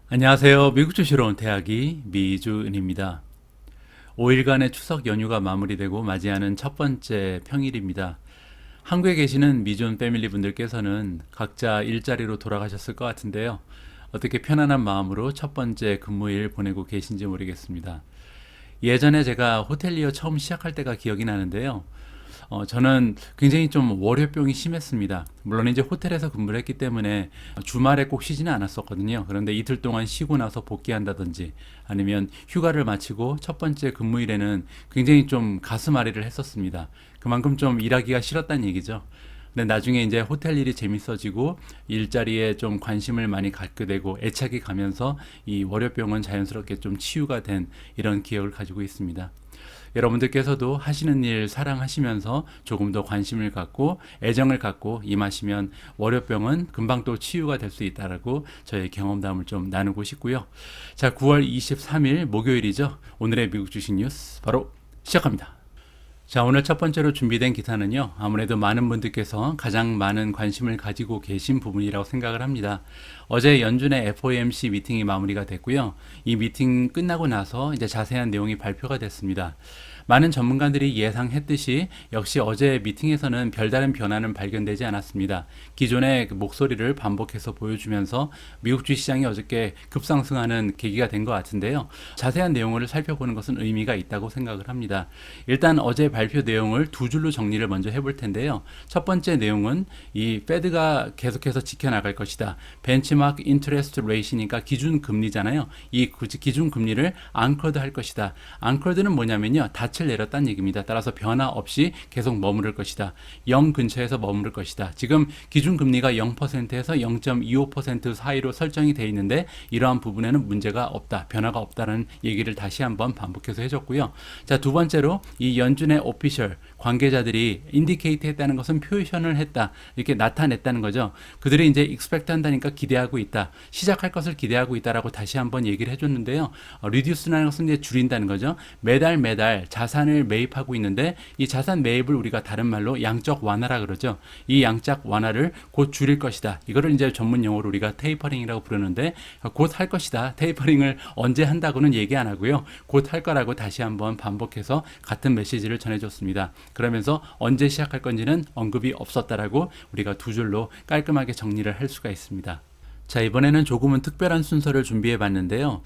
안녕하세요. 미국 주시러 온 대학이 미주은입니다. 5일간의 추석 연휴가 마무리되고 맞이하는 첫 번째 평일입니다. 한국에 계시는 미주은 패밀리 분들께서는 각자 일자리로 돌아가셨을 것 같은데요. 어떻게 편안한 마음으로 첫 번째 근무일 보내고 계신지 모르겠습니다. 예전에 제가 호텔리어 처음 시작할 때가 기억이 나는데요. 저는 굉장히 좀 월요병이 심했습니다. 물론 이제 호텔에서 근무를 했기 때문에 주말에 꼭 쉬지는 않았었거든요. 그런데 이틀 동안 쉬고 나서 복귀한다든지 아니면 휴가를 마치고 첫 번째 근무일에는 굉장히 좀 가슴앓이를 했었습니다. 그만큼 좀 일하기가 싫었다는 얘기죠. 근데 나중에 이제 호텔 일이 재밌어지고 일자리에 좀 관심을 많이 갖게 되고 애착이 가면서 이 월요병은 자연스럽게 좀 치유가 된 이런 기억을 가지고 있습니다. 여러분들께서도 하시는 일 사랑하시면서 조금 더 관심을 갖고 애정을 갖고 임하시면 월요병은 금방 또 치유가 될 수 있다라고 저의 경험담을 좀 나누고 싶고요. 자, 9월 23일 목요일이죠. 오늘의 미국 주식 뉴스 바로 시작합니다. 자, 오늘 첫 번째로 준비된 기사는요, 아무래도 많은 분들께서 가장 많은 관심을 가지고 계신 부분이라고 생각을 합니다. 어제 연준의 FOMC 미팅이 마무리가 됐고요. 이 미팅 끝나고 나서 이제 자세한 내용이 발표가 됐습니다. 많은 전문가들이 예상했듯이 역시 어제 미팅에서는 별다른 변화는 발견되지 않았습니다. 기존의 그 목소리를 반복해서 보여주면서 미국 주시장이 어저께 급상승하는 계기가 된 것 같은데요. 자세한 내용을 살펴보는 것은 의미가 있다고 생각을 합니다. 일단 어제 발표 내용을 두 줄로 정리를 먼저 해볼 텐데요. 첫 번째 내용은 이 페드가 계속해서 지켜나갈 것이다. 벤치마크 인터레스트 레이시니까 기준 금리잖아요. 이 기준 금리를 앙커드 할 것이다. 앙커드는 뭐냐면요, 닻을 내렸다는 얘기입니다. 따라서 변화 없이 계속 머무를 것이다. 0 근처에서 머무를 것이다. 지금 기준 금리가 0%에서 0.25% 사이로 설정이 되어 있는데 이러한 부분에는 문제가 없다. 변화가 없다는 얘기를 다시 한번 반복해서 해줬고요. 자, 두 번째로 이 연준의 오피셜 관계자들이 인디케이트 했다는 것은 표현을 했다. 이렇게 나타냈다는 거죠. 그들이 이제 익스펙트 한다니까 기대하고 있다. 시작할 것을 기대하고 있다라고 다시 한번 얘기를 해줬는데요. 리듀스라는 것은 이제 줄인다는 거죠. 매달 자산을 매입하고 있는데 이 자산 매입을 우리가 다른 말로 양적 완화라 그러죠. 이 양적 완화를 곧 줄일 것이다. 이거를 이제 전문 용어로 우리가 테이퍼링이라고 부르는데 곧 할 것이다. 테이퍼링을 언제 한다고는 얘기 안 하고요. 곧 할 거라고 다시 한번 반복해서 같은 메시지를 전해줬습니다. 그러면서 언제 시작할 건지는 언급이 없었다라고 우리가 두 줄로 깔끔하게 정리를 할 수가 있습니다. 자, 이번에는 조금은 특별한 순서를 준비해 봤는데요.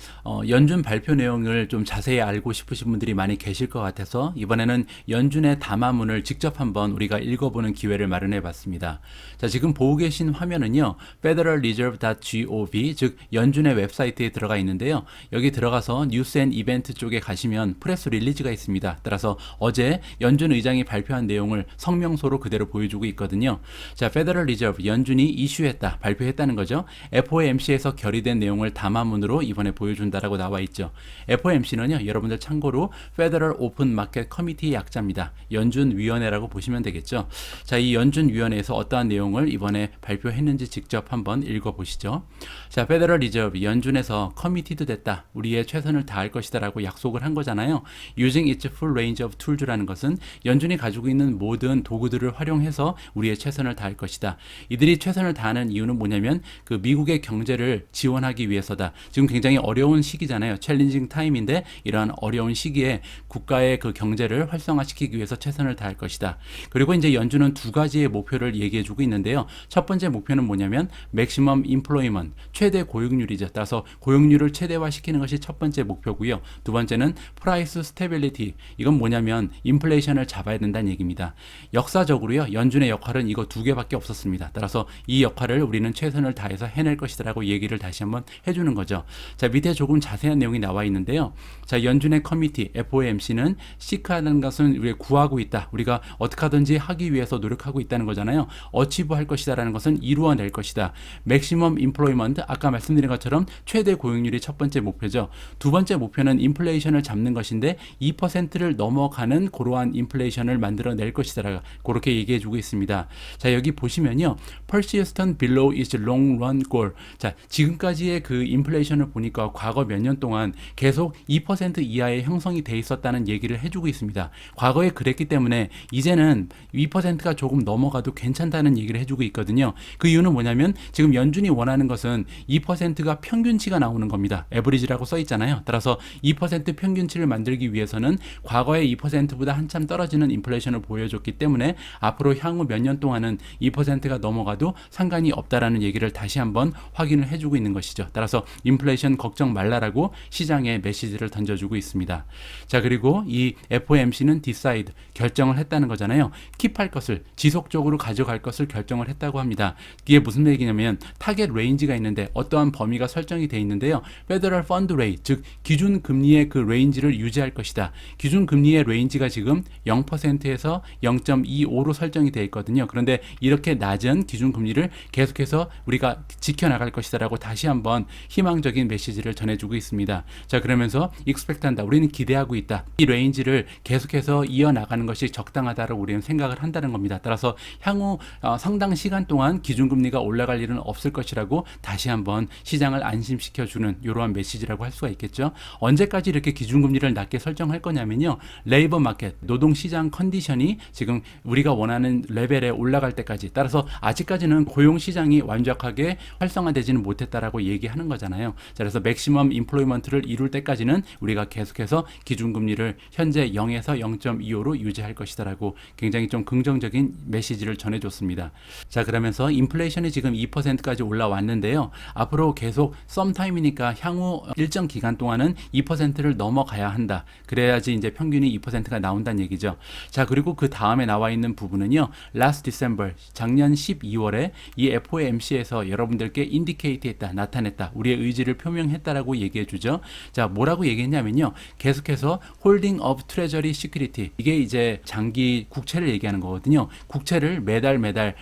연준 발표 내용을 좀 자세히 알고 싶으신 분들이 많이 계실 것 같아서 이번에는 연준의 담화문을 직접 한번 우리가 읽어보는 기회를 마련해 봤습니다. 자, 지금 보고 계신 화면은요, federalreserve.gov, 즉 연준의 웹사이트에 들어가 있는데요. 여기 들어가서 뉴스 앤 이벤트 쪽에 가시면 프레스 릴리즈가 있습니다. 따라서 어제 연준 의장이 발표한 내용을 성명서로 그대로 보여주고 있거든요. 자, Federal Reserve, 연준이 이슈했다, 발표했다는 거죠. FOMC에서 결의된 내용을 담화문으로 이번에 보여준다라고 나와 있죠. FOMC는요, 여러분들 참고로 Federal Open Market Committee의 약자입니다. 연준위원회라고 보시면 되겠죠. 자, 이 연준위원회에서 어떠한 내용을 이번에 발표했는지 직접 한번 읽어보시죠. 자, Federal Reserve, 연준에서 committed 됐다. 우리의 최선을 다할 것이다라고 약속을 한 거잖아요. Using its full range of tools라는 것은 연준이 가지고 있는 모든 도구들을 활용해서 우리의 최선을 다할 것이다. 이들이 최선을 다하는 이유는 뭐냐면 그 미국의 경제를 지원하기 위해서다. 지금 굉장히 어려운 시기잖아요. 챌린징 타임인데 이러한 어려운 시기에 국가의 그 경제를 활성화시키기 위해서 최선을 다할 것이다. 그리고 이제 연준은 두 가지의 목표를 얘기해주고 있는데요. 첫 번째 목표는 뭐냐면 맥시멈 인플로이먼트, 최대 고용률이죠. 따라서 고용률을 최대화시키는 것이 첫 번째 목표고요. 두 번째는 프라이스 스테빌리티. 이건 뭐냐면 인플레이션을 잡아야 된다는 얘기입니다. 역사적으로요, 연준의 역할은 이거 두 개밖에 없었습니다. 따라서 이 역할을 우리는 최선을 다해서 해낼 것이다라고 얘기를 다시 한번 해주는 거죠. 자, 밑에 조금 자세한 내용이 나와 있는데요. 자, 연준의 커미티 FOMC는 시크하는 것은 우리가 구하고 있다. 우리가 어떻게 하든지 하기 위해서 노력하고 있다는 거잖아요. 어치브 할 것이다라는 것은 이루어낼 것이다. 맥시멈 인플로이먼트, 아까 말씀드린 것처럼 최대 고용률이 첫 번째 목표죠. 두 번째 목표는 인플레이션을 잡는 것인데 2%를 넘어가는 그러한 인플레이션을 만들어낼 것이다. 그렇게 얘기해주고 있습니다. 자, 여기 보시면요, persistent below its long run goal, goal. 자, 지금까지의 그 인플레이션을 보니까 과거 몇 년 동안 계속 2% 이하의 형성이 돼 있었다는 얘기를 해주고 있습니다. 과거에 그랬기 때문에 이제는 2%가 조금 넘어가도 괜찮다는 얘기를 해주고 있거든요. 그 이유는 뭐냐면 지금 연준이 원하는 것은 2%가 평균치가 나오는 겁니다. 에버리지라고 써 있잖아요. 따라서 2% 평균치를 만들기 위해서는 과거의 2%보다 한참 떨어지는 인플레이션을 보여줬기 때문에 앞으로 향후 몇 년 동안은 2%가 넘어가도 상관이 없다라는 얘기를 다시 한번 확인을 해주고 있는 것이죠. 따라서 인플레이션 걱정 말라라고 시장에 메시지를 던져주고 있습니다. 자, 그리고 이 FOMC는 decide, 결정을 했다는 거잖아요. 킵할 것을, 지속적으로 가져갈 것을 결정을 했다고 합니다. 이게 무슨 얘기냐면 타겟 레인지가 있는데 어떠한 범위가 설정이 돼 있는데요. Federal Fund Rate, 즉 기준 금리의 그 레인지를 유지할 것이다. 기준 금리의 레인지가 지금 0%에서 0.25로 설정이 돼 있거든요. 그런데 이렇게 낮은 기준 금리를 계속해서 우리가 지켜나갈 것이다라고 다시 한번 희망적인 메시지를 전해주고 있습니다. 자, 그러면서 expect한다. 우리는 기대하고 있다. 이 레인지를 계속해서 이어나가는 것이 적당하다라고 우리는 생각을 한다는 겁니다. 따라서 향후 상당 시간 동안 기준금리가 올라갈 일은 없을 것이라고 다시 한번 시장을 안심시켜주는 이러한 메시지라고 할 수가 있겠죠. 언제까지 이렇게 기준금리를 낮게 설정할 거냐면요. 레이버 마켓, 노동시장 컨디션이 지금 우리가 원하는 레벨에 올라갈 때까지, 따라서 아직까지는 고용시장이 완벽하게 활성화되지는 못했다라고 얘기하는 거잖아요. 자, 그래서 맥시멈 인플로이먼트를 이룰 때까지는 우리가 계속해서 기준금리를 현재 0에서 0.25로 유지할 것이다라고 굉장히 좀 긍정적인 메시지를 전해줬습니다. 자, 그러면서 인플레이션이 지금 2%까지 올라왔는데요. 앞으로 계속 썸타임이니까 향후 일정 기간 동안은 2%를 넘어가야 한다. 그래야지 이제 평균이 2%가 나온다는 얘기죠. 자, 그리고 그 다음에 나와 있는 부분은요. Last December, 작년 12월에 이 FOMC에서 여러분들께 indicate 했다, 나타냈다, 우리의 의지를 표명했다라고 얘기해 주죠. 자, 뭐라고 얘기했냐면요. 계속해서 holding of treasury security, 이게 이제 장기 국채를 얘기하는 거거든요. 국채를 매달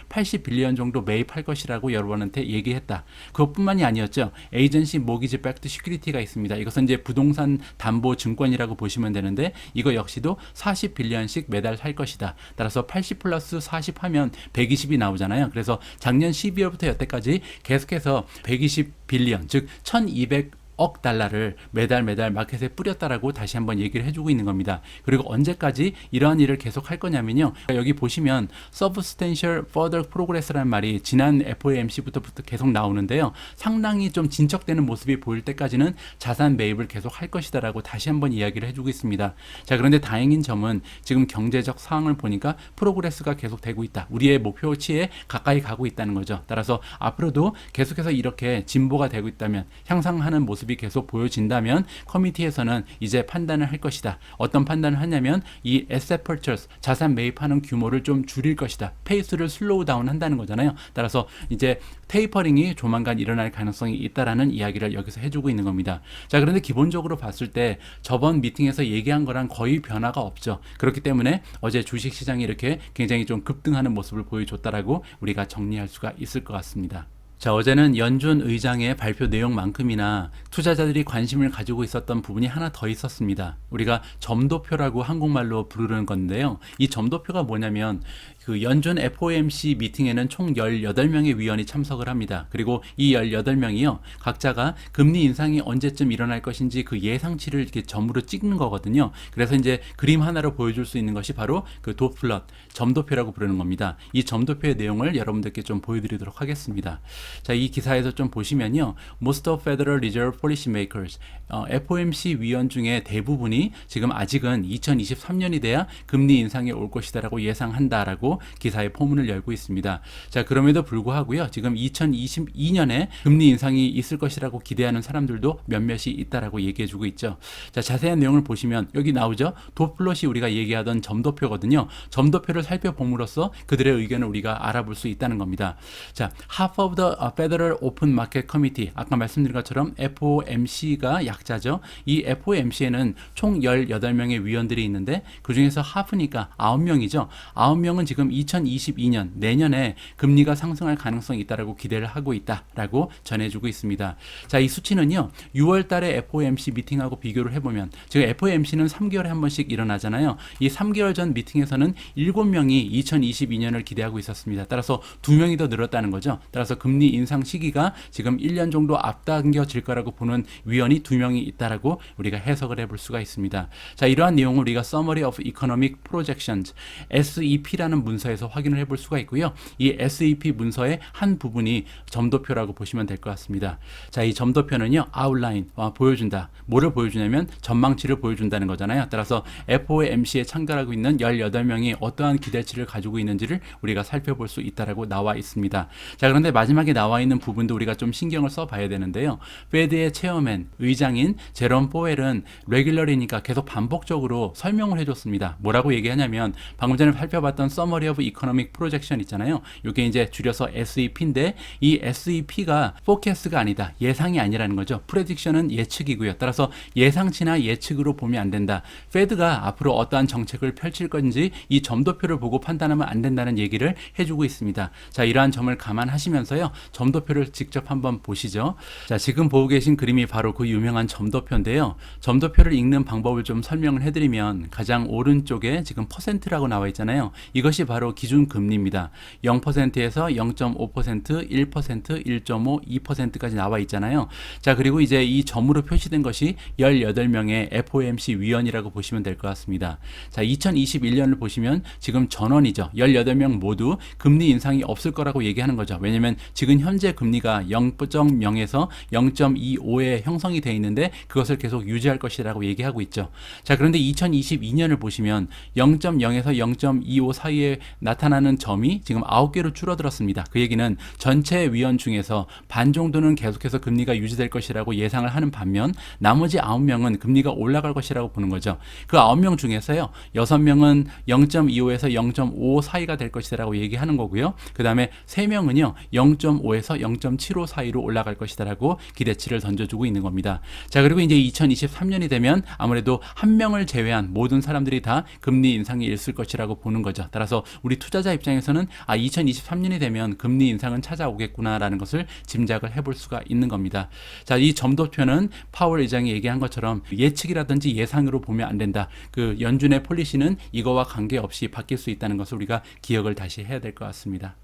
80빌리언 정도 매입할 것이라고 여러분한테 얘기했다. 그것뿐만이 아니었죠. 에이전시 모기지 백드 시큐리티가 있습니다. 이것은 이제 부동산 담보 증권이라고 보시면 되는데 이거 역시도 40빌리언씩 매달 살 것이다. 따라서 80 플러스 40 하면 120이 나오잖아요. 그래서 작년 12월부터 여태까지 계속해서 120빌리언, 즉 1200억 달러를 매달 마켓에 뿌렸다라고 다시 한번 얘기를 해주고 있는 겁니다. 그리고 언제까지 이러한 일을 계속 할 거냐면요. 여기 보시면 substantial further progress라는 말이 지난 FOMC부터 계속 나오는데요. 상당히 좀 진척되는 모습이 보일 때까지는 자산 매입을 계속 할 것이다라고 다시 한번 이야기를 해주고 있습니다. 자, 그런데 다행인 점은 지금 경제적 상황을 보니까 프로그레스가 계속 되고 있다. 우리의 목표치에 가까이 가고 있다는 거죠. 따라서 앞으로도 계속해서 이렇게 진보가 되고 있다면, 향상하는 모습이 계속 보여진다면 커미티에서는 이제 판단을 할 것이다. 어떤 판단을 하냐면 이 asset purchase, 자산 매입하는 규모를 좀 줄일 것이다. 페이스를 슬로우 다운 한다는 거잖아요. 따라서 이제 테이퍼링이 조만간 일어날 가능성이 있다라는 이야기를 여기서 해주고 있는 겁니다. 자, 그런데 기본적으로 봤을 때 저번 미팅에서 얘기한 거랑 거의 변화가 없죠. 그렇기 때문에 어제 주식시장이 이렇게 굉장히 좀 급등하는 모습을 보여줬다라고 우리가 정리할 수가 있을 것 같습니다. 자, 어제는 연준 의장의 발표 내용만큼이나 투자자들이 관심을 가지고 있었던 부분이 하나 더 있었습니다. 우리가 점도표라고 한국말로 부르는 건데요. 이 점도표가 뭐냐면 그 연준 FOMC 미팅에는 총 18명의 위원이 참석을 합니다. 그리고 이 18명이요. 각자가 금리 인상이 언제쯤 일어날 것인지 그 예상치를 이렇게 점으로 찍는 거거든요. 그래서 이제 그림 하나로 보여줄 수 있는 것이 바로 그 도플럿, 점도표라고 부르는 겁니다. 이 점도표의 내용을 여러분들께 좀 보여드리도록 하겠습니다. 자, 이 기사에서 좀 보시면요. Most of Federal Reserve Policymakers, FOMC 위원 중에 대부분이 지금 아직은 2023년이 돼야 금리 인상이 올 것이다라고 예상한다라고 기사의 포문을 열고 있습니다. 자, 그럼에도 불구하고요. 지금 2022년에 금리 인상이 있을 것이라고 기대하는 사람들도 몇몇이 있다라고 얘기해주고 있죠. 자, 자세한 내용을 보시면 여기 나오죠. 도플럿이 우리가 얘기하던 점도표거든요. 점도표를 살펴봄으로써 그들의 의견을 우리가 알아볼 수 있다는 겁니다. 자, half of the Federal Open Market Committee, 아까 말씀드린 것처럼 FOMC가 약자죠. 이 FOMC에는 총 18명의 위원들이 있는데 그 중에서 half니까 9명이죠. 9명은 지금 지금 2022년 내년에 금리가 상승할 가능성이 있다라고 기대를 하고 있다라고 전해주고 있습니다. 자, 이 수치는요 6월 달에 FOMC 미팅하고 비교를 해보면 지금 FOMC는 3개월에 한 번씩 일어나잖아요. 이 3개월 전 미팅에서는 7명이 2022년을 기대하고 있었습니다. 따라서 2명이 더 늘었다는 거죠. 따라서 금리 인상 시기가 지금 1년 정도 앞당겨질 거라고 보는 위원이 2명이 있다라고 우리가 해석을 해볼 수가 있습니다. 자, 이러한 내용을 우리가 Summary of Economic Projections SEP라는 문서에서 확인을 해볼 수가 있고요. 이 SEP 문서의 한 부분이 점도표라고 보시면 될 것 같습니다. 자, 이 점도표는요 outline 보여준다. 뭐를 보여주냐면 전망치를 보여준다는 거잖아요. 따라서 FOMC에 참가하고 있는 18명이 어떠한 기대치를 가지고 있는지를 우리가 살펴볼 수 있다라고 나와 있습니다. 자, 그런데 마지막에 나와 있는 부분도 우리가 좀 신경을 써봐야 되는데요. 페드의 체어맨, 의장인 제롬 포웰은 레귤러리니까 계속 반복적으로 설명을 해줬습니다. 뭐라고 얘기하냐면 방금 전에 살펴봤던 Summary of Economic Projection 있잖아요. 이게 이제 줄여서 SEP인데 이 SEP가 forecast가 아니다. 예상이 아니라는 거죠. prediction은 예측이고요. 따라서 예상치나 예측으로 보면 안 된다. 페드가 앞으로 어떠한 정책을 펼칠 건지 이 점도표를 보고 판단하면 안 된다는 얘기를 해주고 있습니다. 자, 이러한 점을 감안하시면서요. 점도표를 직접 한번 보시죠. 자, 지금 보고 계신 그림이 바로 그 유명한 점도표인데요. 점도표를 읽는 방법을 좀 설명을 해드리면 가장 오른쪽에 지금 퍼센트라고 나와 있잖아요. 이것이 바로 기준금리입니다. 0%에서 0.5%, 1%, 1.5, 2%까지 나와 있잖아요. 자, 그리고 이제 이 점으로 표시된 것이 18명의 FOMC 위원이라고 보시면 될 것 같습니다. 자, 2021년을 보시면 지금 전원이죠. 18명 모두 금리 인상이 없을 거라고 얘기하는 거죠. 왜냐면 지금 현재 금리가 0.0에서 0.25에 형성이 되어 있는데 그것을 계속 유지할 것이라고 얘기하고 있죠. 자, 그런데 2022년을 보시면 0.0에서 0.25 사이에 나타나는 점이 지금 9개로 줄어들었습니다. 그 얘기는 전체 위원 중에서 반 정도는 계속해서 금리가 유지될 것이라고 예상을 하는 반면 나머지 9명은 금리가 올라갈 것이라고 보는 거죠. 그 9명 중에서요 6명은 0.25에서 0.5 사이가 될 것이라고 얘기하는 거고요. 그 다음에 3명은요 0.5에서 0.75 사이로 올라갈 것이다라고 기대치를 던져주고 있는 겁니다. 자, 그리고 이제 2023년이 되면 아무래도 한 명을 제외한 모든 사람들이 다 금리 인상이 있을 것이라고 보는 거죠. 따라서 우리 투자자 입장에서는 2023년이 되면 금리 인상은 찾아오겠구나라는 것을 짐작을 해볼 수가 있는 겁니다. 자, 이 점도표는 파월 의장이 얘기한 것처럼 예측이라든지 예상으로 보면 안 된다. 그 연준의 폴리시는 이거와 관계없이 바뀔 수 있다는 것을 우리가 기억을 다시 해야 될 것 같습니다.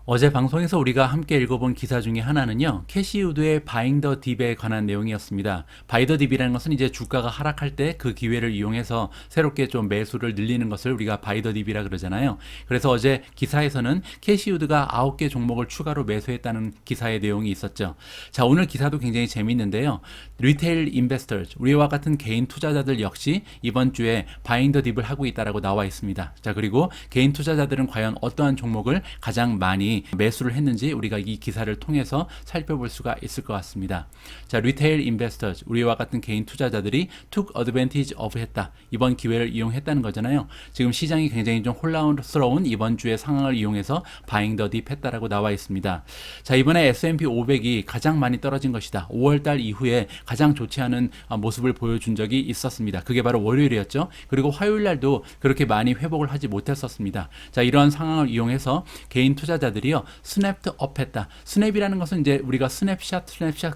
어제 방송에서 우리가 함께 읽어본 기사 중에 하나는요, 캐시 우드의 바잉 더 딥에 관한 내용이었습니다. 바이 더 딥이라는 것은 이제 주가가 하락할 때 그 기회를 이용해서 새롭게 좀 매수를 늘리는 것을 우리가 바이 더 딥이라 그러잖아요. 그래서 어제 기사에서는 캐시 우드가 9개 종목을 추가로 매수했다는 기사의 내용이 있었죠. 자, 오늘 기사도 굉장히 재밌는데요. 리테일 인베스터, 우리와 같은 개인 투자자들 역시 이번 주에 바잉 더 딥을 하고 있다라고 나와 있습니다. 자, 그리고 개인 투자자들은 과연 어떠한 종목을 가장 많이 매수를 했는지 우리가 이 기사를 통해서 살펴볼 수가 있을 것 같습니다. 자, 리테일 인베스터, 우리와 같은 개인 투자자들이 took advantage of 했다. 이번 기회를 이용했다는 거잖아요. 지금 시장이 굉장히 좀 혼란스러운 이번 주의 상황을 이용해서 buying the dip 했다라고 나와 있습니다. 자, 이번에 S&P 500이 가장 많이 떨어진 것이다. 5월달 이후에 가장 좋지 않은 모습을 보여준 적이 있었습니다. 그게 바로 월요일이었죠. 그리고 화요일날도 그렇게 많이 회복을 하지 못했었습니다. 자, 이러한 상황을 이용해서 개인 투자자들이요 스냅드 업 했다. 스냅이라는 것은 이제 우리가 스냅샷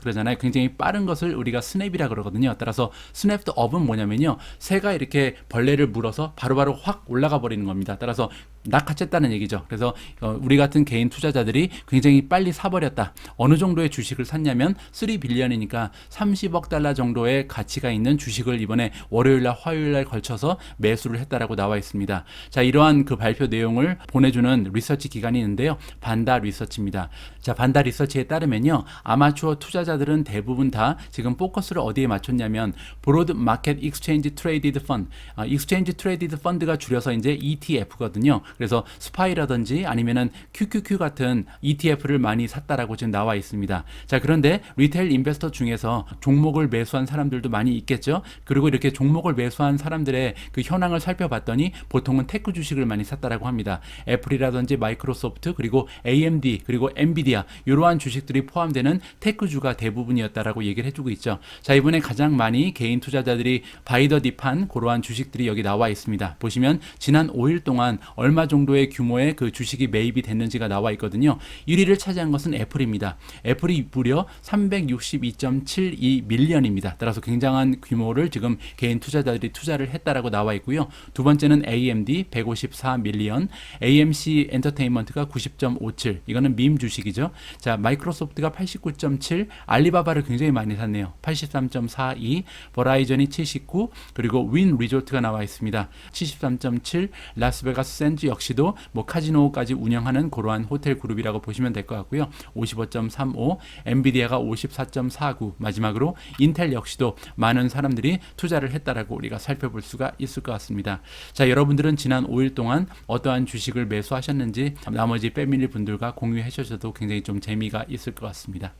그러잖아요. 굉장히 빠른 것을 우리가 스냅이라 그러거든요. 따라서 스냅드 업은 뭐냐면요, 새가 이렇게 벌레를 물어서 바로바로 확 올라가 버리는 겁니다. 따라서 낚아챘다는 얘기죠. 그래서 우리 같은 개인 투자자들이 굉장히 빨리 사버렸다. 어느 정도의 주식을 샀냐면 3빌리언이니까 30억 달러 정도의 가치가 있는 주식을 이번에 월요일날 화요일날 걸쳐서 매수를 했다라고 나와 있습니다. 자, 이러한 그 발표 내용을 보내주는 리서치 기관이 있는데요. 반다 리서치입니다. 자, 반다 리서치에 따르면요, 아마추어 투자자들은 대부분 다 지금 포커스를 어디에 맞췄냐면 브로드 마켓 익스체인지 트레이디드 펀드, 익스체인지 트레이디드 펀드가 줄여서 이제 ETF거든요. 그래서 스파이라든지 아니면은 QQQ 같은 ETF를 많이 샀다라고 지금 나와 있습니다. 자, 그런데 리테일 인베스터 중에서 종목을 매수한 사람들도 많이 있겠죠. 그리고 이렇게 종목을 매수한 사람들의 그 현황을 살펴봤더니 보통은 테크 주식을 많이 샀다라고 합니다. 애플이라든지 마이크로소프트, 그리고 그리고 AMD, 그리고 엔비디아 이러한 주식들이 포함되는 테크주가 대부분이었다라고 얘기를 해주고 있죠. 자, 이번에 가장 많이 개인 투자자들이 바이더 딥한 그러한 주식들이 여기 나와 있습니다. 보시면 지난 5일 동안 얼마 정도의 규모의 그 주식이 매입이 됐는지가 나와 있거든요. 1위를 차지한 것은 애플입니다. 애플이 무려 362.72 밀리언입니다. 따라서 굉장한 규모를 지금 개인 투자자들이 투자를 했다라고 나와 있고요. 두 번째는 AMD 154 밀리언, AMC 엔터테인먼트가 90.57, 이거는 밈 주식이죠. 자, 마이크로소프트가 89.7, 알리바바를 굉장히 많이 샀네요. 83.42, 버라이전이 79, 그리고 윈 리조트가 나와 있습니다. 73.7, 라스베가스 샌즈 역시도 뭐 카지노까지 운영하는 그러한 호텔 그룹이라고 보시면 될 것 같고요. 55.35, 엔비디아가 54.49, 마지막으로 인텔 역시도 많은 사람들이 투자를 했다라고 우리가 살펴볼 수가 있을 것 같습니다. 자, 여러분들은 지난 5일 동안 어떠한 주식을 매수하셨는지 나머지 패밀리 분들과 공유해 주셔도 굉장히 좀 재미가 있을 것 같습니다.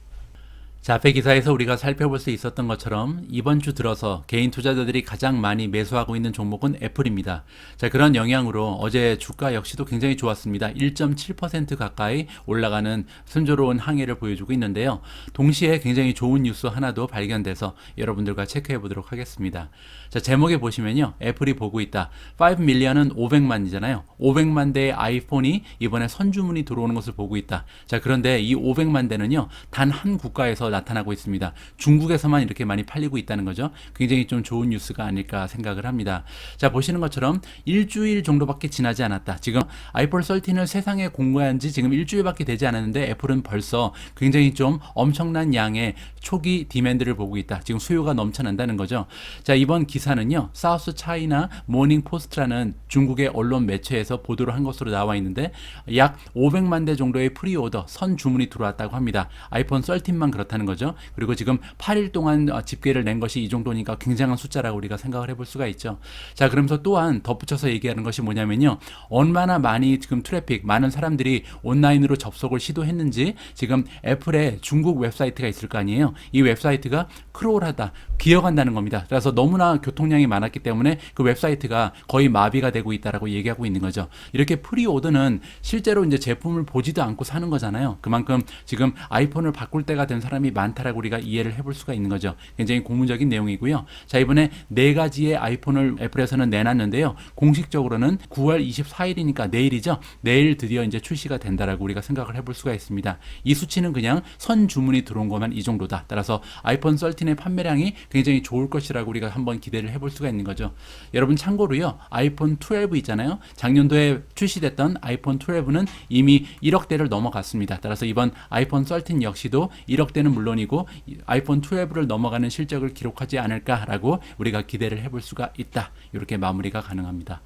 자, 앞의 기사에서 우리가 살펴볼 수 있었던 것처럼 이번 주 들어서 개인 투자자들이 가장 많이 매수하고 있는 종목은 애플입니다. 자, 그런 영향으로 어제 주가 역시도 굉장히 좋았습니다. 1.7% 가까이 올라가는 순조로운 항해를 보여주고 있는데요. 동시에 굉장히 좋은 뉴스 하나도 발견돼서 여러분들과 체크해 보도록 하겠습니다. 자, 제목에 보시면요. 애플이 보고 있다. 5 밀리언은 500만이잖아요. 500만 대의 아이폰이 이번에 선주문이 들어오는 것을 보고 있다. 자, 그런데 이 500만 대는요. 단 한 국가에서 나타나고 있습니다. 중국에서만 이렇게 많이 팔리고 있다는 거죠. 굉장히 좀 좋은 뉴스가 아닐까 생각을 합니다. 자, 보시는 것처럼 일주일 정도밖에 지나지 않았다. 지금 아이폰 13을 세상에 공개한 지 지금 일주일밖에 되지 않았는데 애플은 벌써 굉장히 좀 엄청난 양의 초기 디맨드를 보고 있다. 지금 수요가 넘쳐난다는 거죠. 자, 이번 기사는요. 사우스 차이나 모닝 포스트라는 중국의 언론 매체에서 보도를 한 것으로 나와 있는데 약 500만 대 정도의 프리오더 선 주문이 들어왔다고 합니다. 아이폰 13만 그렇다는 거죠. 그리고 지금 8일 동안 집계를 낸 것이 이 정도니까 굉장한 숫자라고 우리가 생각을 해볼 수가 있죠. 자, 그러면서 또한 덧붙여서 얘기하는 것이 뭐냐면요. 얼마나 많이 지금 트래픽, 많은 사람들이 온라인으로 접속을 시도했는지 지금 애플의 중국 웹사이트가 있을 거 아니에요. 이 웹사이트가 크롤하다, 기어간다는 겁니다. 그래서 너무나 교통량이 많았기 때문에 그 웹사이트가 거의 마비가 되고 있다라고 얘기하고 있는 거죠. 이렇게 프리오더는 실제로 이제 제품을 보지도 않고 사는 거잖아요. 그만큼 지금 아이폰을 바꿀 때가 된 사람이 많다라고 우리가 이해를 해볼 수가 있는 거죠. 굉장히 고무적인 내용이고요. 자, 이번에 네 가지의 아이폰을 애플에서는 내놨는데요. 공식적으로는 9월 24일이니까 내일이죠. 내일 드디어 이제 출시가 된다라고 우리가 생각을 해볼 수가 있습니다. 이 수치는 그냥 선 주문이 들어온 것만 이 정도다. 따라서 아이폰 13의 판매량이 굉장히 좋을 것이라고 우리가 한번 기대를 해볼 수가 있는 거죠. 여러분 참고로요. 아이폰 12 있잖아요. 작년도에 출시됐던 아이폰 12는 이미 1억 대를 넘어갔습니다. 따라서 이번 아이폰 13 역시도 1억 대는 물론이고 아이폰 12를 넘어가는 실적을 기록하지 않을까라고 우리가 기대를 해볼 수가 있다. 이렇게 마무리가 가능합니다.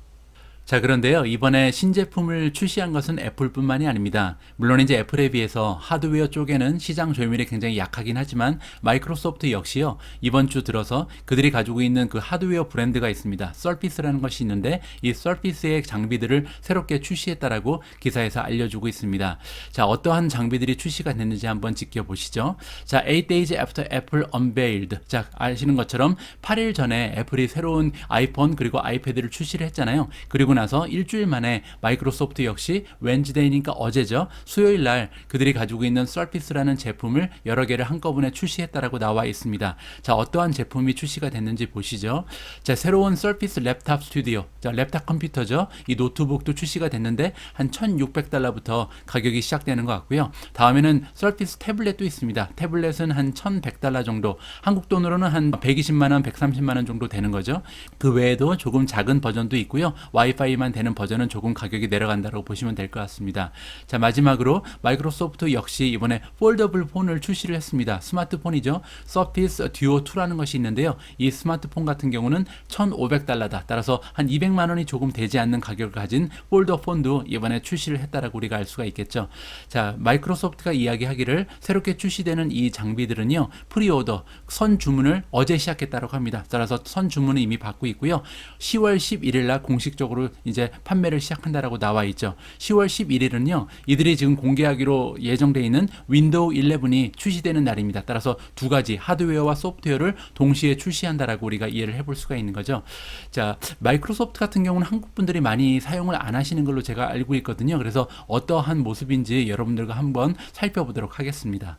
자, 그런데요. 이번에 신제품을 출시한 것은 애플뿐만이 아닙니다. 물론 이제 애플에 비해서 하드웨어 쪽에는 시장 점유율이 굉장히 약하긴 하지만 마이크로소프트 역시요. 이번 주 들어서 그들이 가지고 있는 그 하드웨어 브랜드가 있습니다. 서피스라는 것이 있는데 이 서피스의 장비들을 새롭게 출시했다라고 기사에서 알려주고 있습니다. 자, 어떠한 장비들이 출시가 됐는지 한번 지켜보시죠. 자, 8 days after Apple unveiled. 자, 아시는 것처럼 8일 전에 애플이 새로운 아이폰 그리고 아이패드를 출시를 했잖아요. 그리고 나서 일주일 만에 마이크로소프트 역시 웬즈데이니까 어제죠. 수요일 날 그들이 가지고 있는 서피스라는 제품을 여러 개를 한꺼번에 출시했다라고 나와 있습니다. 자, 어떠한 제품이 출시가 됐는지 보시죠. 자, 새로운 서피스 랩탑 스튜디오. 자, 랩탑 컴퓨터죠. 이 노트북도 출시가 됐는데 한 $1,600부터 가격이 시작되는 것 같고요. 다음에는 서피스 태블릿도 있습니다. 태블릿은 한 $1,100 정도. 한국 돈으로는 한 120만 원, 130만 원 정도 되는 거죠. 그 외에도 조금 작은 버전도 있고요. 와이파이만 되는 버전은 조금 가격이 내려간다고 보시면 될 것 같습니다. 자, 마지막으로 마이크로소프트 역시 이번에 폴더블 폰을 출시를 했습니다. 스마트폰이죠. 서피스 듀오 2라는 것이 있는데요. 이 스마트폰 같은 경우는 $1,500다. 따라서 한 200만 원이 조금 되지 않는 가격을 가진 폴더폰도 이번에 출시를 했다라고 우리가 알 수가 있겠죠. 자, 마이크로소프트가 이야기하기를 새롭게 출시되는 이 장비들은요. 프리오더, 선 주문을 어제 시작했다고 합니다. 따라서 선 주문은 이미 받고 있고요. 10월 11일 날 공식적으로 이제 판매를 시작한다라고 나와 있죠. 10월 11일은요. 이들이 지금 공개하기로 예정되어 있는 윈도우 11이 출시되는 날입니다. 따라서 두 가지 하드웨어와 소프트웨어를 동시에 출시한다라고 우리가 이해를 해볼 수가 있는 거죠. 자, 마이크로소프트 같은 경우는 한국 분들이 많이 사용을 안 하시는 걸로 제가 알고 있거든요. 그래서 어떠한 모습인지 여러분들과 한번 살펴보도록 하겠습니다.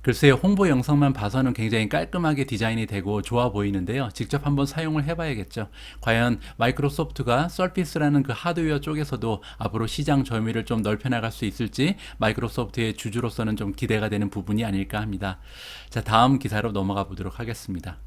글쎄요, 홍보 영상만 봐서는 굉장히 깔끔하게 디자인이 되고 좋아 보이는데요. 직접 한번 사용을 해봐야겠죠. 과연 마이크로소프트가 서피스라는 그 하드웨어 쪽에서도 앞으로 시장 점유율을 좀 넓혀나갈 수 있을지 마이크로소프트의 주주로서는 좀 기대가 되는 부분이 아닐까 합니다. 자, 다음 기사로 넘어가 보도록 하겠습니다.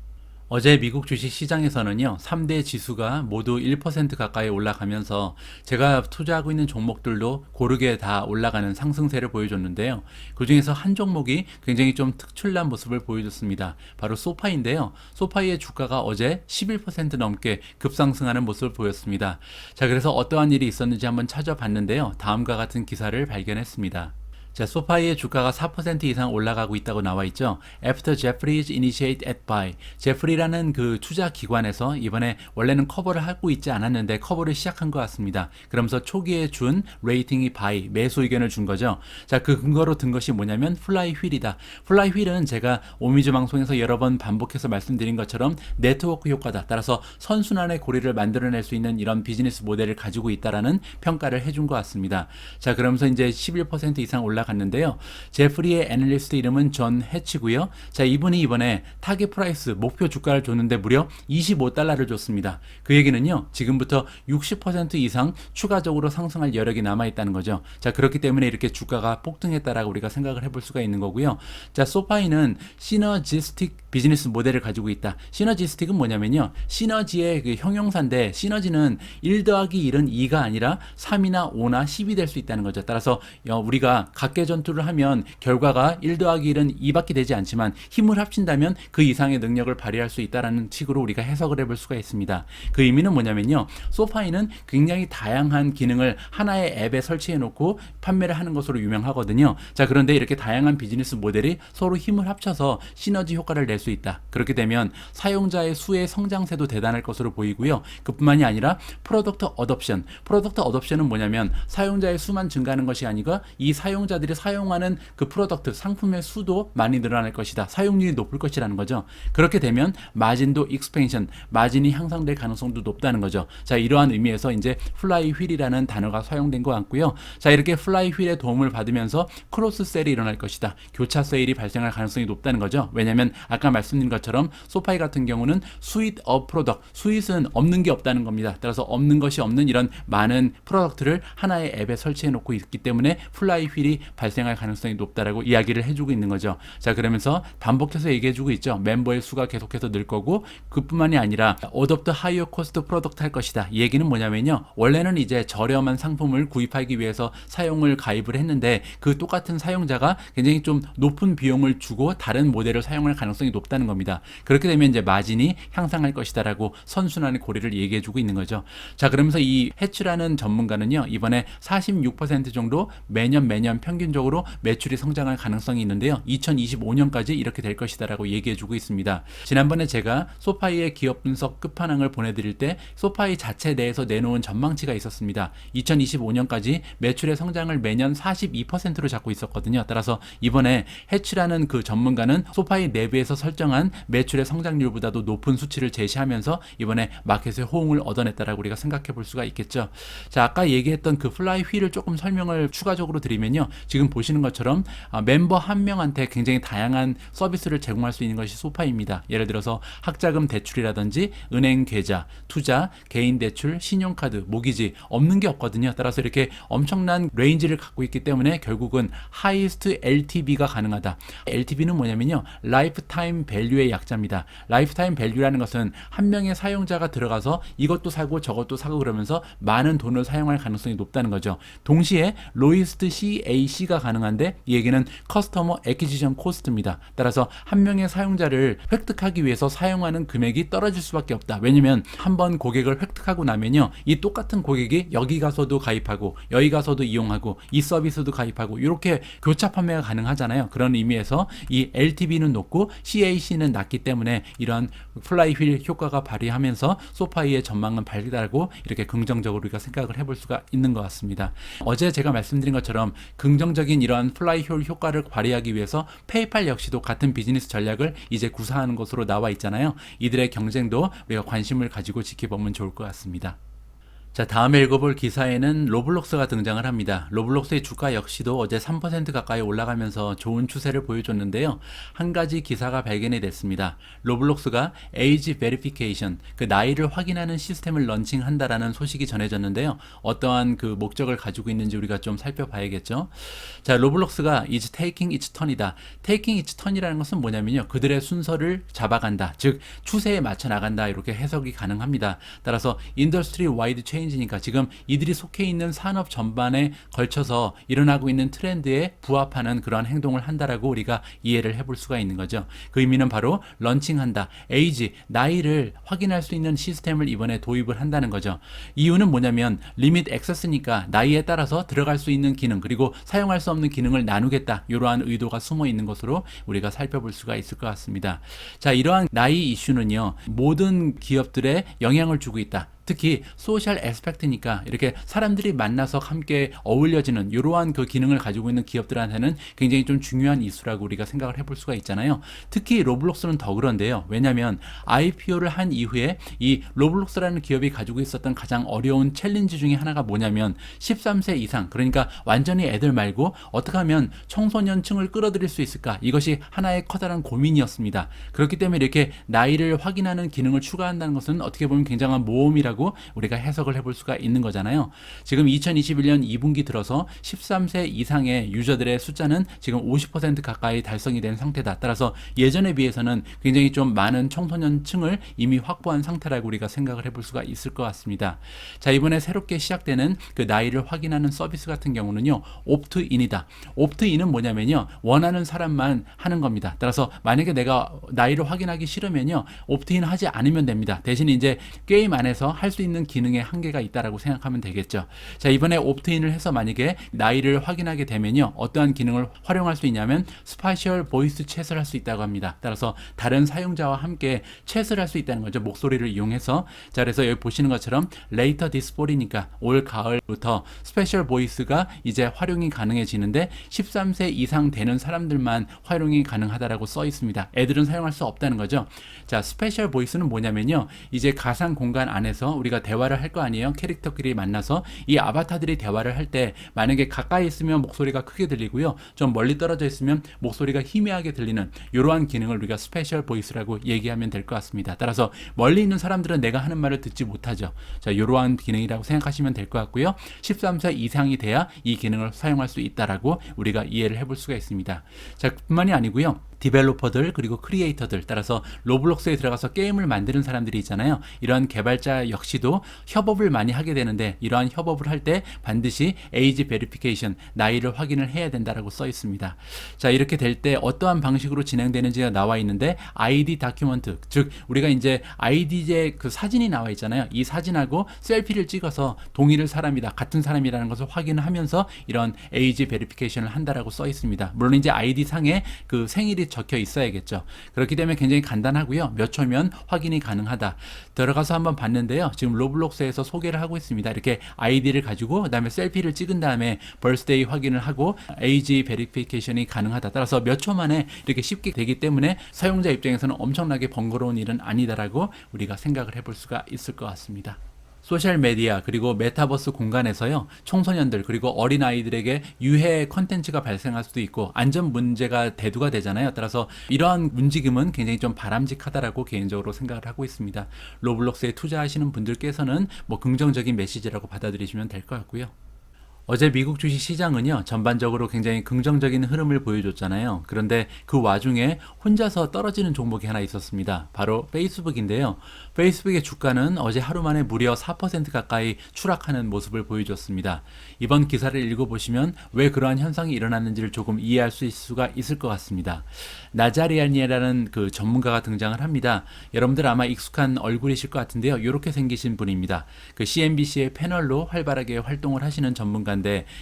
어제 미국 주식 시장에서는요, 3대 지수가 모두 1% 가까이 올라가면서 제가 투자하고 있는 종목들도 고르게 다 올라가는 상승세를 보여줬는데요. 그 중에서 한 종목이 굉장히 좀 특출난 모습을 보여줬습니다. 바로 소파인데요. 소파의 주가가 어제 11% 넘게 급상승하는 모습을 보였습니다. 자, 그래서 어떠한 일이 있었는지 한번 찾아봤는데요. 다음과 같은 기사를 발견했습니다. 자, 소파이의 주가가 4% 이상 올라가고 있다고 나와 있죠. After Jefferies initiate at buy. 제프리라는 그 투자 기관에서 이번에 원래는 커버를 하고 있지 않았는데 커버를 시작한 것 같습니다. 그러면서 초기에 준 레이팅이 buy, 매수 의견을 준 거죠. 자, 그 근거로 든 것이 뭐냐면 플라이 휠이다. 플라이 휠은 제가 오미주 방송에서 여러 번 반복해서 말씀드린 것처럼 네트워크 효과다. 따라서 선순환의 고리를 만들어낼 수 있는 이런 비즈니스 모델을 가지고 있다라는 평가를 해준 것 같습니다. 자, 그러면서 이제 11% 이상 올라갔는데요. 제프리의 애널리스트 이름은 존 해치고요. 자, 이분이 이번에 타겟 프라이스 목표 주가를 줬는데 무려 $25를 줬습니다. 그 얘기는요, 지금부터 60% 이상 추가적으로 상승할 여력이 남아 있다는 거죠. 자, 그렇기 때문에 이렇게 주가가 폭등했다라고 우리가 생각을 해볼 수가 있는 거고요. 자, 소파이는 시너지스틱 비즈니스 모델을 가지고 있다. 시너지스틱은 뭐냐면요, 시너지의 그 형용사인데 시너지는 1 더하기 1은 2가 아니라 3이나 5나 10이 될 수 있다는 거죠. 따라서 우리가 각계 전투를 하면 결과가 1 더하기 1은 2밖에 되지 않지만 힘을 합친다면 그 이상의 능력을 발휘할 수 있다는 식으로 우리가 해석을 해볼 수가 있습니다. 그 의미는 뭐냐면요, 소파이는 굉장히 다양한 기능을 하나의 앱에 설치해 놓고 판매를 하는 것으로 유명하거든요. 자, 그런데 이렇게 다양한 비즈니스 모델이 서로 힘을 합쳐서 시너지 효과를 낼 수 있다. 그렇게 되면 사용자의 수의 성장세도 대단할 것으로 보이고요. 그뿐만이 아니라 프로덕트 어덥션은 뭐냐면 사용자의 수만 증가하는 것이 아니고 이 사용자들이 사용하는 그 프로덕트 상품의 수도 많이 늘어날 것이다. 사용률이 높을 것이라는 거죠. 그렇게 되면 마진도 익스펜션, 마진이 향상될 가능성도 높다는 거죠. 자, 이러한 의미에서 이제 플라이 휠이라는 단어가 사용된 것 같고요. 자, 이렇게 플라이 휠의 도움을 받으면서 크로스 셀이 일어날 것이다. 교차 세일이 발생할 가능성이 높다는 거죠. 왜냐하면 아까 말씀드린 것처럼 소파이 같은 경우는 스윗 업 프로덕트, 스윗은 없는 게 없다는 겁니다. 따라서 없는 것이 없는 이런 많은 프로덕트를 하나의 앱에 설치해 놓고 있기 때문에 플라이 휠이 발생할 가능성이 높다라고 이야기를 해주고 있는 거죠. 자, 그러면서 반복해서 얘기해주고 있죠. 멤버의 수가 계속해서 늘 거고 그뿐만이 아니라 어댑트 하이어 코스트 프로덕트 할 것이다. 이 얘기는 뭐냐면요, 원래는 이제 저렴한 상품을 구입하기 위해서 사용을 가입을 했는데 그 똑같은 사용자가 굉장히 좀 높은 비용을 주고 다른 모델을 사용할 가능성이 높다는 겁니다. 그렇게 되면 이제 마진이 향상할 것이다라고 선순환의 고리를 얘기해주고 있는 거죠. 자, 그러면서 이 해치라는 전문가는요, 이번에 46% 정도 매년 평균적으로 매출이 성장할 가능성이 있는데요. 2025년까지 이렇게 될 것이다라고 얘기해주고 있습니다. 지난번에 제가 소파이의 기업 분석 끝판왕을 보내드릴 때 소파이 자체 내에서 내놓은 전망치가 있었습니다. 2025년까지 매출의 성장을 매년 42%로 잡고 있었거든요. 따라서 이번에 해치라는 그 전문가는 소파이 내부에서 설정한 매출의 성장률보다도 높은 수치를 제시하면서 이번에 마켓의 호응을 얻어냈다라고 우리가 생각해 볼 수가 있겠죠. 자, 아까 얘기했던 그 플라이 휠을 조금 설명을 추가적으로 드리면요. 지금 보시는 것처럼 멤버 한 명한테 굉장히 다양한 서비스를 제공할 수 있는 것이 소파이입니다. 예를 들어서 학자금 대출이라든지 은행 계좌, 투자, 개인 대출, 신용카드, 모기지 없는 게 없거든요. 따라서 이렇게 엄청난 레인지를 갖고 있기 때문에 결국은 하이스트 LTV가 가능하다. LTV는 뭐냐면요. 라이프타임 밸류의 약자입니다. 라이프타임 밸류라는 것은 한 명의 사용자가 들어가서 이것도 사고 저것도 사고 그러면서 많은 돈을 사용할 가능성이 높다는 거죠. 동시에 로이스트 CAC가 가능한데 이 얘기는 커스터머 애퀴지션 코스트입니다. 따라서 한 명의 사용자를 획득하기 위해서 사용하는 금액이 떨어질 수밖에 없다. 왜냐면 한번 고객을 획득하고 나면요. 이 똑같은 고객이 여기 가서도 가입하고 여기 가서도 이용하고 이 서비스도 가입하고 이렇게 교차 판매가 가능하잖아요. 그런 의미에서 이 LTV는 높고 CAC는 낮기 때문에 이러한 플라이휠 효과가 발휘하면서 소파이의 전망은 밝다고 이렇게 긍정적으로 우리가 생각을 해볼 수가 있는 것 같습니다. 어제 제가 말씀드린 것처럼 긍정적인 이러한 플라이휠 효과를 발휘하기 위해서 페이팔 역시도 같은 비즈니스 전략을 이제 구사하는 것으로 나와 있잖아요. 이들의 경쟁도 우리가 관심을 가지고 지켜보면 좋을 것 같습니다. 자, 다음에 읽어볼 기사에는 로블록스가 등장을 합니다. 로블록스의 주가 역시도 어제 3% 가까이 올라가면서 좋은 추세를 보여줬는데요. 한 가지 기사가 발견이 됐습니다. 로블록스가 에이지 베리피케이션, 그 나이를 확인하는 시스템을 런칭한다라는 소식이 전해졌는데요. 어떠한 그 목적을 가지고 있는지 우리가 좀 살펴봐야겠죠. 자, 로블록스가 is taking its turn이다. taking its turn이라는 것은 뭐냐면요. 그들의 순서를 잡아간다. 즉, 추세에 맞춰 나간다. 이렇게 해석이 가능합니다. 따라서 인더스트리 와이드 체인지 니까 지금 이들이 속해 있는 산업 전반에 걸쳐서 일어나고 있는 트렌드에 부합하는 그러한 행동을 한다라고 우리가 이해를 해볼 수가 있는 거죠. 그 의미는 바로 런칭한다. 에이지, 나이를 확인할 수 있는 시스템을 이번에 도입을 한다는 거죠. 이유는 뭐냐면 리밋 액세스니까 나이에 따라서 들어갈 수 있는 기능 그리고 사용할 수 없는 기능을 나누겠다. 이러한 의도가 숨어 있는 것으로 우리가 살펴볼 수가 있을 것 같습니다. 자, 이러한 나이 이슈는요. 모든 기업들에 영향을 주고 있다. 특히 소셜 애스펙트니까 이렇게 사람들이 만나서 함께 어울려지는 이러한 그 기능을 가지고 있는 기업들한테는 굉장히 좀 중요한 이슈라고 우리가 생각을 해볼 수가 있잖아요. 특히 로블록스는 더 그런데요. 왜냐하면 IPO를 한 이후에 이 로블록스라는 기업이 가지고 있었던 가장 어려운 챌린지 중에 하나가 뭐냐면 13세 이상, 그러니까 완전히 애들 말고 어떻게 하면 청소년층을 끌어들일 수 있을까? 이것이 하나의 커다란 고민이었습니다. 그렇기 때문에 이렇게 나이를 확인하는 기능을 추가한다는 것은 어떻게 보면 굉장한 모험이라고 우리가 해석을 해볼 수가 있는 거잖아요. 지금 2021년 2분기 들어서 13세 이상의 유저들의 숫자는 지금 50% 가까이 달성이 된 상태다. 따라서 예전에 비해서는 굉장히 좀 많은 청소년층을 이미 확보한 상태라고 우리가 생각을 해볼 수가 있을 것 같습니다. 자, 이번에 새롭게 시작되는 그 나이를 확인하는 서비스 같은 경우는요. 옵트인이다. 옵트인은 뭐냐면요. 원하는 사람만 하는 겁니다. 따라서 만약에 내가 나이를 확인하기 싫으면요. 옵트인 하지 않으면 됩니다. 대신 이제 게임 안에서 할 수 있는 기능에 한계가 있다라고 생각하면 되겠죠. 자, 이번에 옵트인을 해서 만약에 나이를 확인하게 되면요. 어떠한 기능을 활용할 수 있냐면 스파셜 보이스 챗을 할 수 있다고 합니다. 따라서 다른 사용자와 함께 챗을 할 수 있다는 거죠. 목소리를 이용해서. 자, 그래서 여기 보시는 것처럼 레이터 디스 폴이니까 올 가을부터 스페셜 보이스가 이제 활용이 가능해지는데 13세 이상 되는 사람들만 활용이 가능하다라고 써 있습니다. 애들은 사용할 수 없다는 거죠. 자, 스페셜 보이스는 뭐냐면요. 이제 가상 공간 안에서 우리가 대화를 할 거 아니에요. 캐릭터끼리 만나서 이 아바타들이 대화를 할 때 만약에 가까이 있으면 목소리가 크게 들리고요. 좀 멀리 떨어져 있으면 목소리가 희미하게 들리는 이러한 기능을 우리가 스페셜 보이스라고 얘기하면 될 것 같습니다. 따라서 멀리 있는 사람들은 내가 하는 말을 듣지 못하죠. 자, 이러한 기능이라고 생각하시면 될 것 같고요. 13세 이상이 돼야 이 기능을 사용할 수 있다라고 우리가 이해를 해볼 수가 있습니다. 자, 뿐만이 아니고요. 디벨로퍼들 그리고 크리에이터들, 따라서 로블록스에 들어가서 게임을 만드는 사람들이 있잖아요. 이러한 개발자 역시도 협업을 많이 하게 되는데, 이러한 협업을 할 때 반드시 에이지 베리피케이션, 나이를 확인을 해야 된다라고 써 있습니다. 자, 이렇게 될 때 어떠한 방식으로 진행되는지가 나와 있는데, 아이디 다큐먼트, 즉 우리가 이제 아이디의 그 사진이 나와 있잖아요. 이 사진하고 셀피를 찍어서 동일한 사람이다, 같은 사람이라는 것을 확인을 하면서 이런 에이지 베리피케이션을 한다라고 써 있습니다. 물론 이제 아이디 상에 그 생일이 적혀 있어야겠죠. 그렇기 때문에 굉장히 간단하고요. 몇 초면 확인이 가능하다. 들어가서 한번 봤는데요. 지금 로블록스에서 소개를 하고 있습니다. 이렇게 아이디를 가지고 그다음에 셀피를 찍은 다음에 벌스데이 확인을 하고 에이지 베리피케이션이 가능하다. 따라서 몇 초 만에 이렇게 쉽게 되기 때문에 사용자 입장에서는 엄청나게 번거로운 일은 아니다라고 우리가 생각을 해볼 수가 있을 것 같습니다. 소셜메디아 그리고 메타버스 공간에서요, 청소년들 그리고 어린아이들에게 유해 컨텐츠가 발생할 수도 있고 안전 문제가 대두가 되잖아요. 따라서 이러한 움직임은 굉장히 좀 바람직하다라고 개인적으로 생각을 하고 있습니다. 로블록스에 투자하시는 분들께서는 뭐 긍정적인 메시지라고 받아들이시면 될 것 같고요. 어제 미국 주식 시장은요, 전반적으로 굉장히 긍정적인 흐름을 보여줬잖아요. 그런데 그 와중에 혼자서 떨어지는 종목이 하나 있었습니다. 바로 페이스북인데요. 페이스북의 주가는 어제 하루 만에 무려 4% 가까이 추락하는 모습을 보여줬습니다. 이번 기사를 읽어보시면 왜 그러한 현상이 일어났는지를 조금 이해할 수 있을 수가 있을 것 같습니다. 나자리안이라는 그 전문가가 등장을 합니다. 여러분들 아마 익숙한 얼굴이실 것 같은데요. 이렇게 생기신 분입니다. 그 CNBC의 패널로 활발하게 활동을 하시는 전문가인데,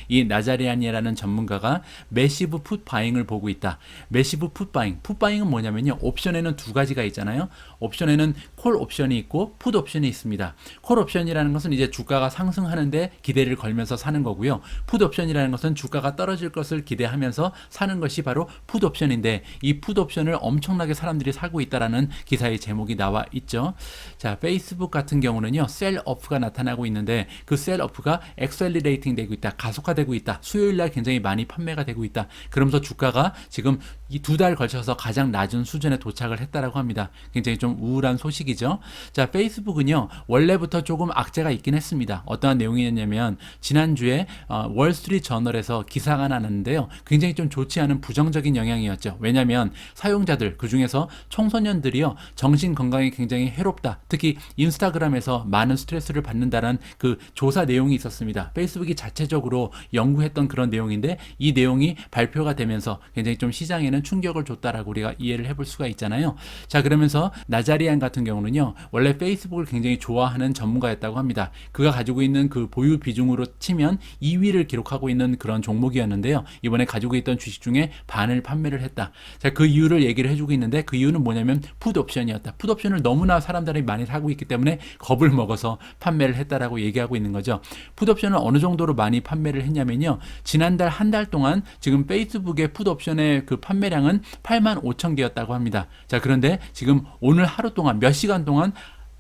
이 나자리안이라는 전문가가 매시브 풋 바잉을 보고 있다. 매시브 풋 바잉. 풋 바잉은 뭐냐면요, 옵션에는 두 가지가 있잖아요. 옵션에는 콜 옵션이 있고 풋 옵션이 있습니다. 콜 옵션이라는 것은 이제 주가가 상승하는데 기대를 걸면서 사는 거고요. 풋 옵션이라는 것은 주가가 떨어질 것을 기대하면서 사는 것이 바로 풋 옵션인데, 이 풋 옵션을 엄청나게 사람들이 사고 있다라는 기사의 제목이 나와 있죠. 자, 페이스북 같은 경우는요, 셀 오프가 나타나고 있는데, 그 셀 오프가 엑셀리레이팅 되고 있다, 가속화되고 있다, 수요일날 굉장히 많이 판매가 되고 있다. 그러면서 주가가 지금 이 2달 걸쳐서 가장 낮은 수준에 도착을 했다라고 합니다. 굉장히 좀 우울한 소식이죠. 자, 페이스북은요, 원래부터 조금 악재가 있긴 했습니다. 어떠한 내용이었냐면, 지난주에 월스트리트 저널에서 기사가 나왔는데요, 굉장히 좀 좋지 않은 부정적인 영향이었죠. 왜냐하면 사용자들, 그 중에서 청소년들이요, 정신 건강에 굉장히 해롭다, 특히 인스타그램에서 많은 스트레스를 받는다는 그 조사 내용이 있었습니다. 페이스북이 자체적으로 연구했던 그런 내용인데, 이 내용이 발표가 되면서 굉장히 좀 시장에는 충격을 줬다라고 우리가 이해를 해볼 수가 있잖아요. 자, 그러면서 나자리안 같은 경우는요, 원래 페이스북을 굉장히 좋아하는 전문가였다고 합니다. 그가 가지고 있는 그 보유 비중으로 치면 2위를 기록하고 있는 그런 종목이었는데요, 이번에 가지고 있던 주식 중에 반을 판매를 했다. 자, 그 이유를 얘기를 해주고 있는데, 그 이유는 뭐냐면 풋 옵션이었다. 풋 옵션을 너무나 사람들이 많이 사고 있기 때문에 겁을 먹어서 판매를 했다라고 얘기하고 있는 거죠. 풋 옵션을 어느 정도로 많이 판매를 했냐면요, 지난달 한 달 동안 지금 페이스북의 풋 옵션의 그 판매량은 85,000개였다고 합니다. 자, 그런데 지금 오늘 하루 동안 몇 시간 동안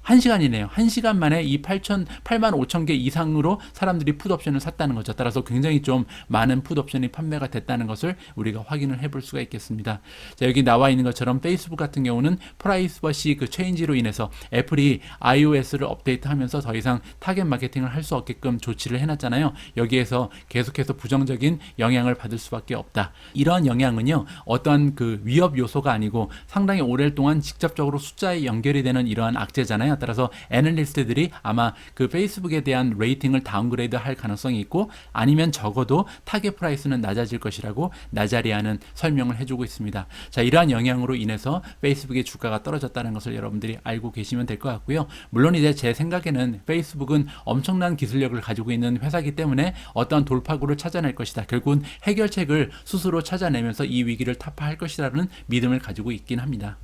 1시간이네요. 1시간 만에 이 85,000개 이상으로 사람들이 풋옵션을 샀다는 거죠. 따라서 굉장히 좀 많은 풋옵션이 판매가 됐다는 것을 우리가 확인을 해볼 수가 있겠습니다. 자, 여기 나와 있는 것처럼 페이스북 같은 경우는 프라이버시 그 체인지로 인해서 애플이 iOS를 업데이트하면서 더 이상 타겟 마케팅을 할 수 없게끔 조치를 해놨잖아요. 여기에서 계속해서 부정적인 영향을 받을 수밖에 없다. 이러한 영향은요, 어떠한 그 위협 요소가 아니고 상당히 오랫동안 직접적으로 숫자에 연결이 되는 이러한 악재잖아요. 따라서 애널리스트들이 아마 그 페이스북에 대한 레이팅을 다운그레이드 할 가능성이 있고, 아니면 적어도 타겟 프라이스는 낮아질 것이라고 나자리안은 설명을 해주고 있습니다. 자, 이러한 영향으로 인해서 페이스북의 주가가 떨어졌다는 것을 여러분들이 알고 계시면 될 것 같고요. 물론 이제 제 생각에는 페이스북은 엄청난 기술력을 가지고 있는 회사이기 때문에 어떠한 돌파구를 찾아낼 것이다. 결국은 해결책을 스스로 찾아내면서 이 위기를 타파할 것이라는 믿음을 가지고 있긴 합니다.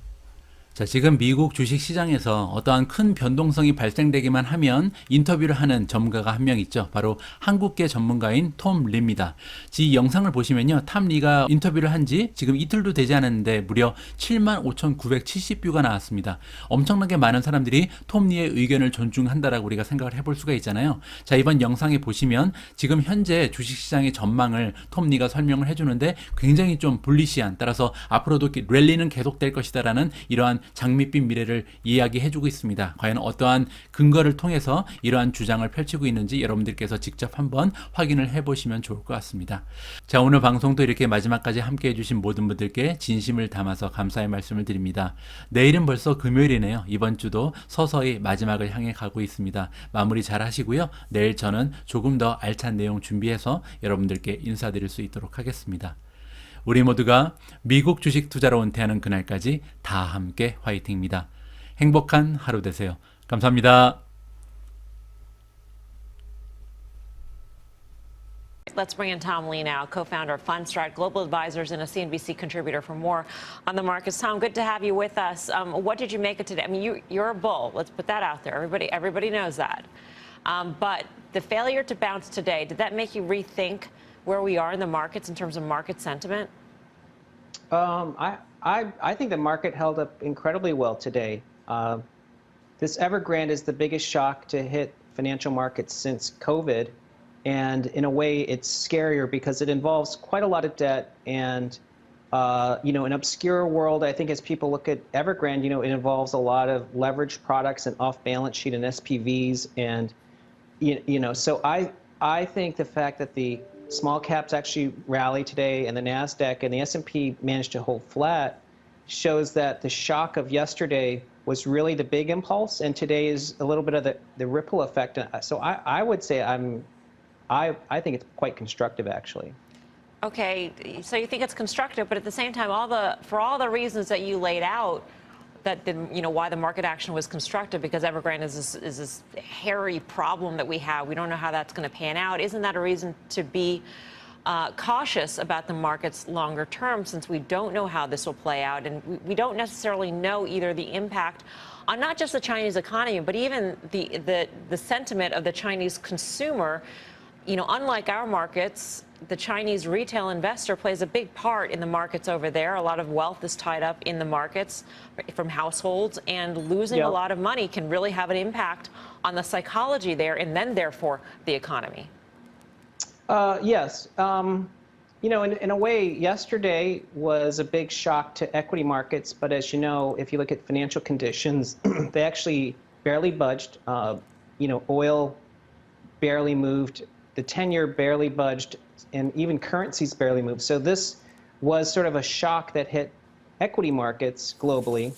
자, 지금 미국 주식 시장에서 어떠한 큰 변동성이 발생되기만 하면 인터뷰를 하는 전문가가 한 명 있죠. 바로 한국계 전문가인 톰 리입니다. 이 영상을 보시면요, 톰 리가 인터뷰를 한 지 지금 이틀도 되지 않았는데 무려 75,970뷰가 나왔습니다. 엄청나게 많은 사람들이 톰 리의 의견을 존중한다라고 우리가 생각을 해볼 수가 있잖아요. 자, 이번 영상에 보시면 지금 현재 주식시장의 전망을 톰 리가 설명을 해주는데 굉장히 좀 불리시한, 따라서 앞으로도 랠리는 계속될 것이다라는 이러한 장밋빛 미래를 이야기해주고 있습니다. 과연 어떠한 근거를 통해서 이러한 주장을 펼치고 있는지 여러분들께서 직접 한번 확인을 해보시면 좋을 것 같습니다. 자, 오늘 방송도 이렇게 마지막까지 함께 해주신 모든 분들께 진심을 담아서 감사의 말씀을 드립니다. 내일은 벌써 금요일이네요. 이번 주도 서서히 마지막을 향해 가고 있습니다. 마무리 잘 하시고요. 내일 저는 조금 더 알찬 내용 준비해서 여러분들께 인사드릴 수 있도록 하겠습니다. 우리 모두가 미국 주식 투자로 은퇴하는 그날까지 다 함께 화이팅입니다. 행복한 하루 되세요. 감사합니다. Let's bring in Tom Lee now, co-founder of Fundstrat Global Advisors and a CNBC contributor for more on the markets. Tom, good to have you with us. What did you make of today? I mean, you're a bull. Let's put that out there. Everybody knows that. But the failure to bounce today, did that make you rethink where we are in the markets in terms of market sentiment? I think the market held up incredibly well today. This Evergrande is the biggest shock to hit financial markets since COVID. And in a way, it's scarier because it involves quite a lot of debt and, an obscure world. I think as people look at Evergrande, it involves a lot of leveraged products and off-balance sheet and SPVs. And, so I think the fact that the small caps actually rally today and the NASDAQ and the S&P managed to hold flat shows that the shock of yesterday was really the big impulse. And today is a little bit of the ripple effect. So I would say I think it's quite constructive, actually. Okay, so you think it's constructive, but at the same time, for all the reasons that you laid out, why the market action was constructive, because Evergrande is this hairy problem that we have. We don't know how that's going to pan out. Isn't that a reason to be cautious about the markets longer term, since we don't know how this will play out, and we don't necessarily know either the impact on not just the Chinese economy, but even the sentiment of the Chinese consumer. Unlike our markets, the Chinese retail investor plays a big part in the markets over there. A lot of wealth is tied up in the markets from households, and losing a lot of money can really have an impact on the psychology there and then, therefore, the economy. Yes. In a way, yesterday was a big shock to equity markets. But as you know, if you look at financial conditions, they actually barely budged. Oil barely moved. The 10-year barely budged, and even currencies barely moved. So this was sort of a shock that hit equity markets globally.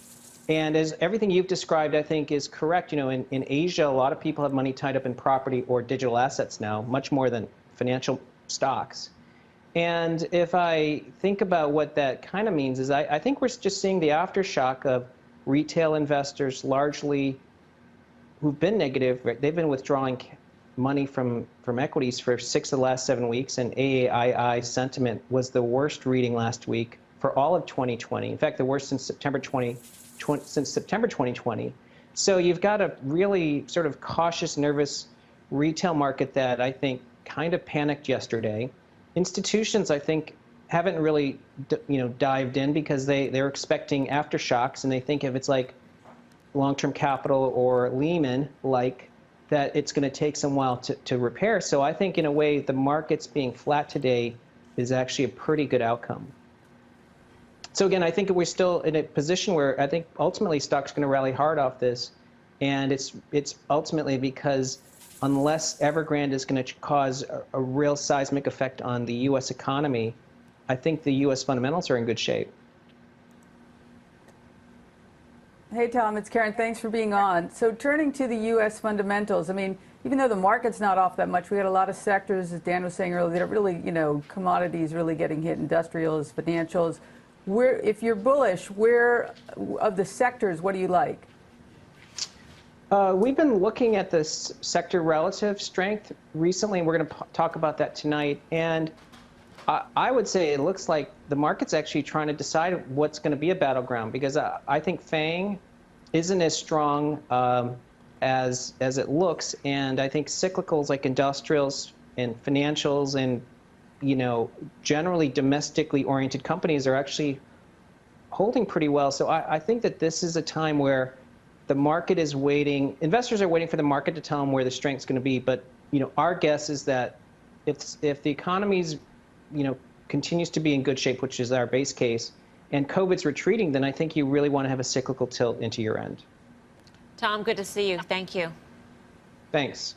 And as everything you've described, I think, is correct. In Asia, a lot of people have money tied up in property or digital assets now, much more than financial stocks. And if I think about what that kind of means is I think we're just seeing the aftershock of retail investors largely who've been negative. They've been withdrawing money from equities for 6 of the last 7 weeks, and AAII sentiment was the worst reading last week for all of 2020. In fact, the worst since September 2020. So you've got a really sort of cautious, nervous retail market that I think kind of panicked yesterday. Institutions, I think, haven't really dived in because they're expecting aftershocks, and they think if it's like long-term capital or Lehman, that it's going to take some while to repair. So I think in a way the markets being flat today is actually a pretty good outcome. So again, I think we're still in a position where I think ultimately stocks are going to rally hard off this, and it's ultimately because unless Evergrande is going to cause a real seismic effect on the U.S. economy, I think the U.S. fundamentals are in good shape. Hey, Tom, it's Karen. Thanks for being on. So turning to the U.S. fundamentals, I mean, even though the market's not off that much, we had a lot of sectors, as Dan was saying earlier, that are really, commodities really getting hit, industrials, financials. If you're bullish, where of the sectors, what do you like? We've been looking at this sector relative strength recently, and we're going to talk about that tonight. And I would say it looks like the market's actually trying to decide what's going to be a battleground, because I think FANG isn't as strong as it looks, and I think cyclicals like industrials and financials and generally domestically oriented companies are actually holding pretty well. So I think that this is a time where the market is waiting. Investors are waiting for the market to tell them where the strength's going to be. But our guess is that if the economy's continues to be in good shape, which is our base case, and COVID's retreating, then I think you really want to have a cyclical tilt into year end. Tom, good to see you. Thank you. Thanks.